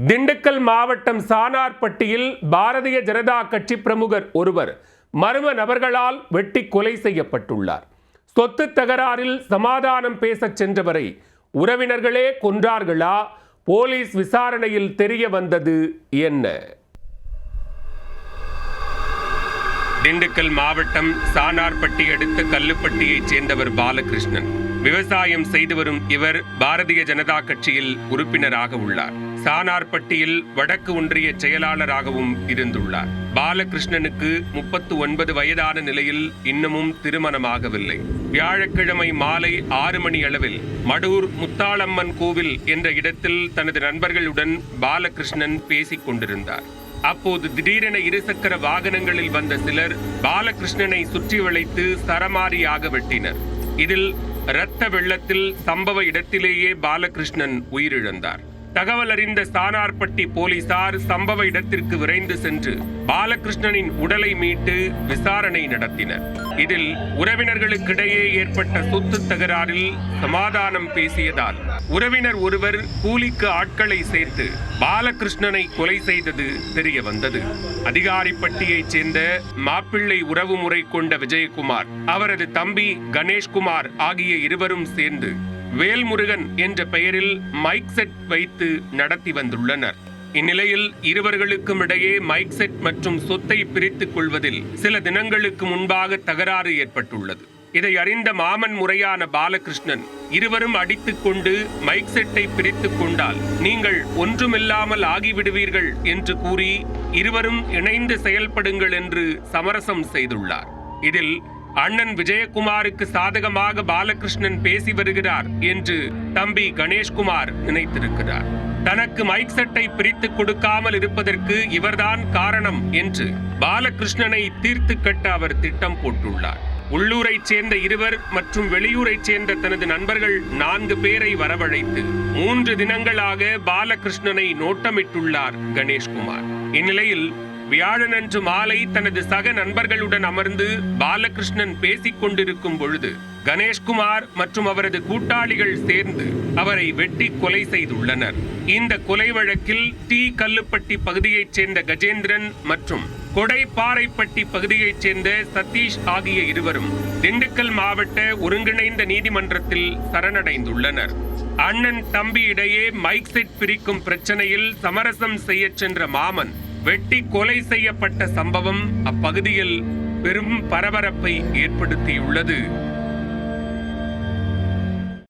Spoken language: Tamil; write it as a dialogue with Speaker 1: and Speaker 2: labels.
Speaker 1: திண்டுக்கல் மாவட்டம் சானார்பட்டியில் பாரதிய ஜனதா கட்சி பிரமுகர் ஒருவர் மர்ம நபர்களால் வெட்டி கொலை செய்யப்பட்டுள்ளார். சொத்து தகராறில் சமாதானம் பேசச் சென்றவரை உறவினர்களே கொன்றார்களா? போலீஸ் விசாரணையில் தெரிய வந்தது என்ன? திண்டுக்கல் மாவட்டம் சானார்பட்டி அடுத்த கல்லுப்பட்டியைச் சேர்ந்தவர் பாலகிருஷ்ணன். விவசாயம் செய்து வரும் இவர் பாரதிய ஜனதா கட்சியில் உறுப்பினராக உள்ளார். சானார்பட்டியில் வடக்கு ஒன்றிய செயலாளராகவும் இருந்துள்ளார். பாலகிருஷ்ணனுக்கு 39 வயதான நிலையில் இன்னமும் திருமணமாகவில்லை. வியாழக்கிழமை மாலை 6 மணி அளவில் மடூர் முத்தாளம்மன் கோவில் என்ற இடத்தில் தனது நண்பர்களுடன் பாலகிருஷ்ணன் பேசிக் கொண்டிருந்தார். அப்போது திடீரென இருசக்கர வாகனங்களில் வந்த சிலர் பாலகிருஷ்ணனை சுற்றி வளைத்து சரமாரியாக வெட்டினர். இதில் இரத்த வெள்ளத்தில் சம்பவ இடத்திலேயே பாலகிருஷ்ணன் உயிரிழந்தார். தகவல் அறிந்த சானார்பட்டி போலீசார் சம்பவ இடத்திற்கு விரைந்து சென்று பாலகிருஷ்ணனின் உடலை மீட்டு விசாரணை நடத்தினர். இதில் உறவினர்களுக்கிடையே ஏற்பட்ட சொத்து தகராறில் சமாதானம் பேசியதால் உறவினர் ஒருவர் கூலிக்கு ஆட்களை சேர்த்து பாலகிருஷ்ணனை கொலை செய்தது தெரிய வந்தது. அதிகாரிப்பட்டியைச் சேர்ந்த மாப்பிள்ளை உறவுமுறை கொண்ட விஜயகுமார், அவரது தம்பி கணேஷ்குமார் ஆகிய இருவரும் சேர்ந்து வேல்முருகன் என்ற பெயரில் மைக் செட் வைத்து நடத்தி வந்துள்ளனர். இந்நிலையில் இருவர்களுக்கும் இடையே மைக் செட் மற்றும் சொத்தை பிரித்துக் கொள்வதில் சில தினங்களுக்கு முன்பாக தகராறு ஏற்பட்டுள்ளது. இதை அறிந்த மாமன் முறையான பாலகிருஷ்ணன், இருவரும் அடித்துக் கொண்டு மைக் செட்டை பிரித்துக் கொண்டால் நீங்கள் ஒன்றுமில்லாமல் ஆகிவிடுவீர்கள் என்று கூறி இருவரும் இணைந்து செயல்படுங்கள் என்று சமரசம் செய்துள்ளார். இதில் அண்ணன் விஜயகுமாருக்கு சாதகமாக பாலகிருஷ்ணன் பேசி வருகிறார் என்று தம்பி கணேஷ்குமார் நினைத்திருக்கிறார். தனக்கு மைக் செட்டை பிரித்துக் கொடுக்காமல் இருப்பதற்கு இவர்தான் காரணம் என்று பாலகிருஷ்ணனை தீர்த்து கட்ட அவர் திட்டம் போட்டுள்ளார். உள்ளூரைச் சேர்ந்த இருவர் மற்றும் வெளியூரைச் சேர்ந்த தனது நண்பர்கள் 4 பேரை வரவழைத்து 3 தினங்களாக பாலகிருஷ்ணனை நோட்டமிட்டுள்ளார் கணேஷ்குமார். இந்நிலையில் வியாழனன்று மாலை தனது சக நண்பர்களுடன் அமர்ந்து பாலகிருஷ்ணன் பேசிக் கொண்டிருக்கும் பொழுது கணேஷ்குமார் மற்றும் அவரது கூட்டாளிகள் சேர்ந்து அவரை வெட்டி கொலை செய்துள்ளனர். இந்த கொலை வழக்கில் டி கல்லுப்பட்டி பகுதியைச் சேர்ந்த கஜேந்திரன் மற்றும் கொடைப்பாறைப்பட்டி பகுதியைச் சேர்ந்த சதீஷ் ஆகிய இருவரும் திண்டுக்கல் மாவட்ட ஒருங்கிணைந்த நீதிமன்றத்தில் சரணடைந்துள்ளனர். அண்ணன் தம்பி இடையே மைக் செட் பிரிக்கும் பிரச்சனையில் சமரசம் செய்ய சென்ற மாமன் வெட்டி கொலை செய்யப்பட்ட சம்பவம் அப்பகுதியில் பெரும் பரபரப்பை ஏற்படுத்தியுள்ளது.